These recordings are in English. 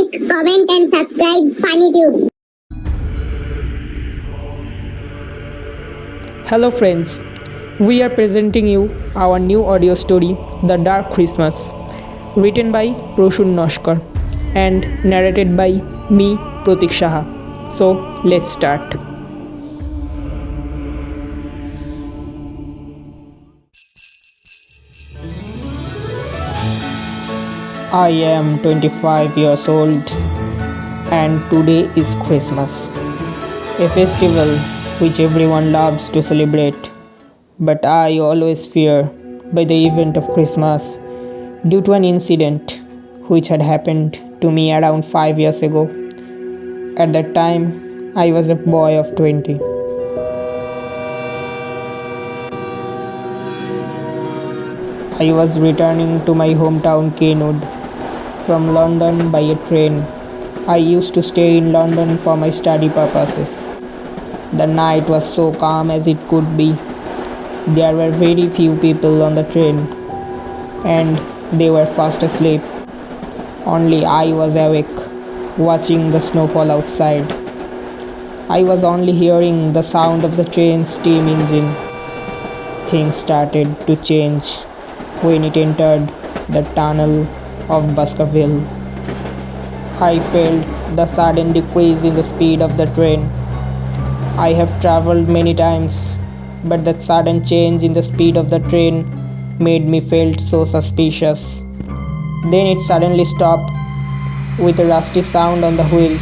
like, comment and subscribe Funny Tube. Hello friends, we are presenting you our new audio story The Dark Christmas, written by Prasun Naskar and narrated by me Pratik Saha. So let's start. I am 25 years old and today is Christmas, a festival which everyone loves to celebrate. But I always fear by the event of Christmas due to an incident which had happened to me around 5 years ago. At that time, I was a boy of 20. I was returning to my hometown Kenwood from London by a train. I used to stay in London for my study purposes. The night was so calm as it could be. There were very few people on the train, and they were fast asleep. Only I was awake, watching the snowfall outside. I was only hearing the sound of the train's steam engine. Things started to change when it entered the tunnel of Baskerville. I felt the sudden decrease in the speed of the train. I have traveled many times, but that sudden change in the speed of the train made me feel so suspicious. Then it suddenly stopped with a rusty sound on the wheels.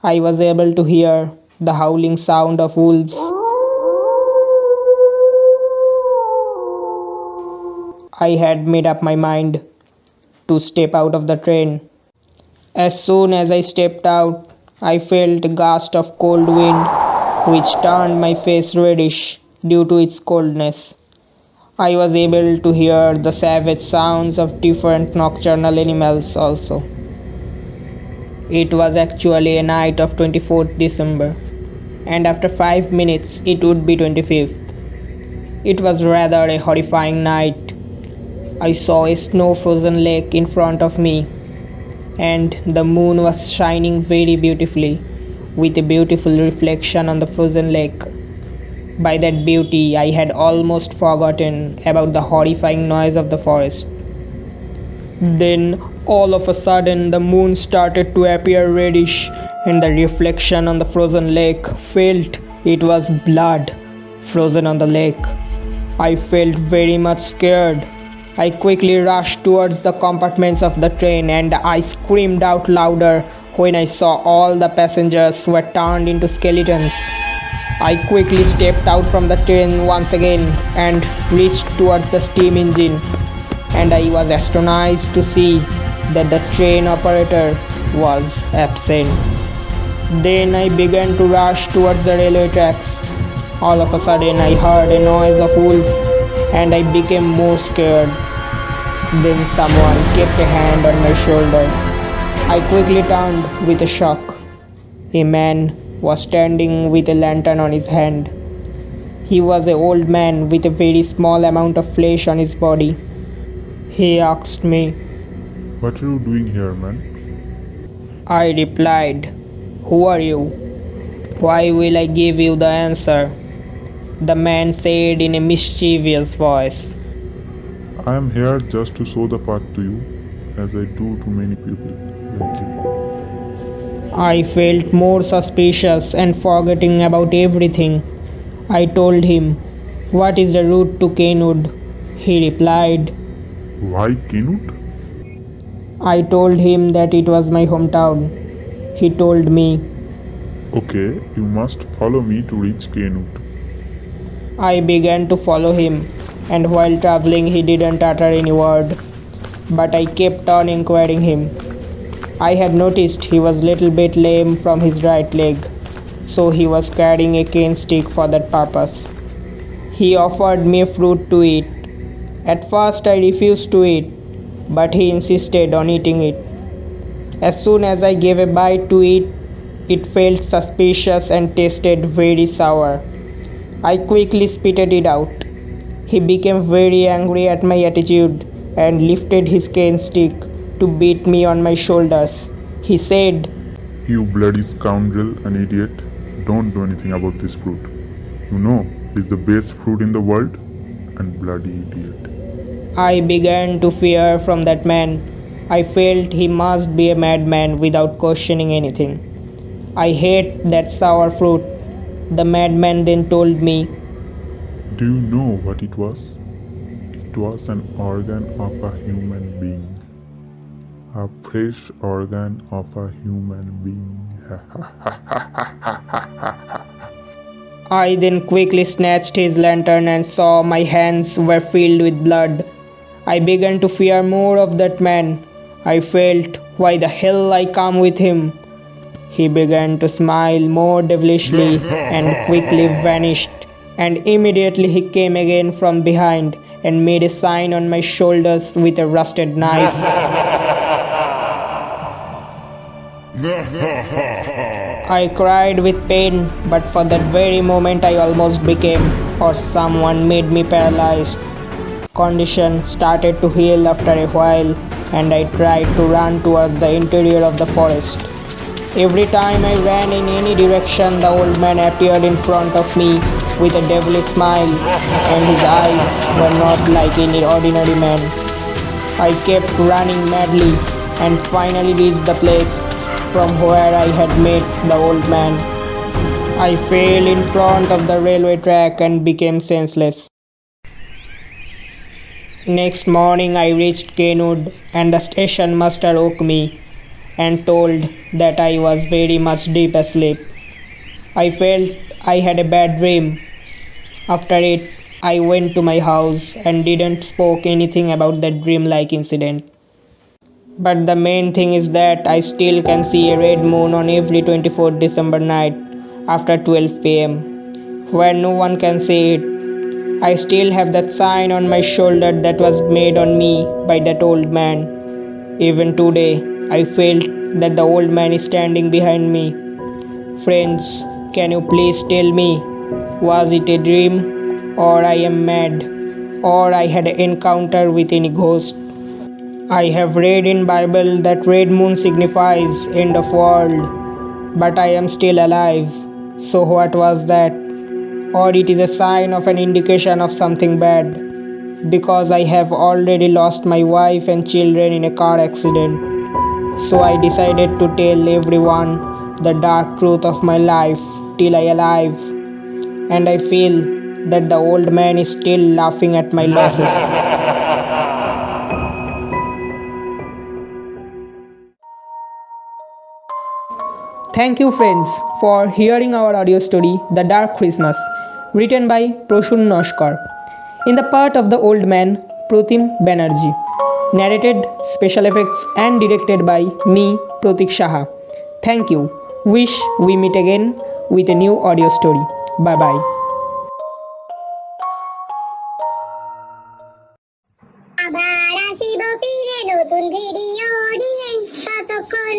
I was able to hear the howling sound of wolves. I had made up my mind to step out of the train. As soon as I stepped out, I felt a gust of cold wind which turned my face reddish due to its coldness. I was able to hear the savage sounds of different nocturnal animals also. It was actually a night of 24th December, and after 5 minutes it would be 25th. It was rather a horrifying night. I saw a snow-frozen lake in front of me, and the moon was shining very beautifully, with a beautiful reflection on the frozen lake. By that beauty, I had almost forgotten about the horrifying noise of the forest. Then, all of a sudden, the moon started to appear reddish, and the reflection on the frozen lake felt it was blood frozen on the lake. I felt very much scared. I quickly rushed towards the compartments of the train and I screamed out louder when I saw all the passengers were turned into skeletons. I quickly stepped out from the train once again and reached towards the steam engine, and I was astonished to see that the train operator was absent. Then I began to rush towards the railway tracks. All of a sudden I heard a noise of wolves and I became more scared. Then someone kept a hand on my shoulder. I quickly turned with a shock. A man was standing with a lantern on his hand. He was an old man with a very small amount of flesh on his body. He asked me, "What are you doing here, man?" I replied, "Who are you? Why will I give you the answer?" The man said in a mischievous voice, "I am here just to show the path to you, as I do to many people like you." I felt more suspicious and forgetting about everything. I told him, "What is the route to Kenwood?" He replied. "Why Kenwood?" I told him that it was my hometown. He told me, "Okay, you must follow me to reach Kenwood." I began to follow him, and while traveling he didn't utter any word, but I kept on inquiring him. I had noticed he was little bit lame from his right leg, so he was carrying a cane stick for that purpose. He offered me a fruit to eat. At first I refused to eat, but he insisted on eating it. As soon as I gave a bite to eat, it felt suspicious and tasted very sour. I quickly spitted it out. He became very angry at my attitude and lifted his cane stick to beat me on my shoulders. He said, You bloody scoundrel and idiot. Don't do anything about this fruit. You know, it's the best fruit in the world. And bloody idiot. I began to fear from that man. I felt he must be a madman without questioning anything. I hate that sour fruit. The madman then told me, Do you know what it was? It was an organ of a human being. A fresh organ of a human being. I then quickly snatched his lantern and saw my hands were filled with blood. I began to fear more of that man. I felt, why the hell I come with him? He began to smile more devilishly and quickly vanished. And immediately he came again from behind and made a sign on my shoulders with a rusted knife. I cried with pain, but for that very moment I almost became, or someone made me paralyzed. Condition started to heal after a while, and I tried to run towards the interior of the forest. Every time I ran in any direction, the old man appeared in front of me with a devilish smile, and his eyes were not like any ordinary man. I kept running madly and finally reached the place from where I had met the old man. I fell in front of the railway track and became senseless. Next morning I reached Kenwood and the station master woke me and told that I was very much deep asleep. I felt I had a bad dream. After it, I went to my house and didn't spoke anything about that dream-like incident. But the main thing is that I still can see a red moon on every 24th December night after 12 pm, where no one can see it. I still have that sign on my shoulder that was made on me by that old man. Even today, I felt that the old man is standing behind me. Friends, can you please tell me, was it a dream, or I am mad, or I had an encounter with any ghost? I have read in Bible that red moon signifies end of world, but I am still alive. So what was that? Or it is a sign of an indication of something bad, because I have already lost my wife and children in a car accident. So I decided to tell everyone the dark truth of my life till I alive, and I feel that the old man is still laughing at my losses. Thank you friends for hearing our audio story The Dark Christmas, written by Prasun Naskar. In the part of the old man, Pratim Banerjee. Narrated, special effects and directed by me, Pratik Saha. Thank you. Wish we meet again with a new audio story. Bye bye. আবার আসিব ফিরে নতুন video নিয়ে ততক্ষণ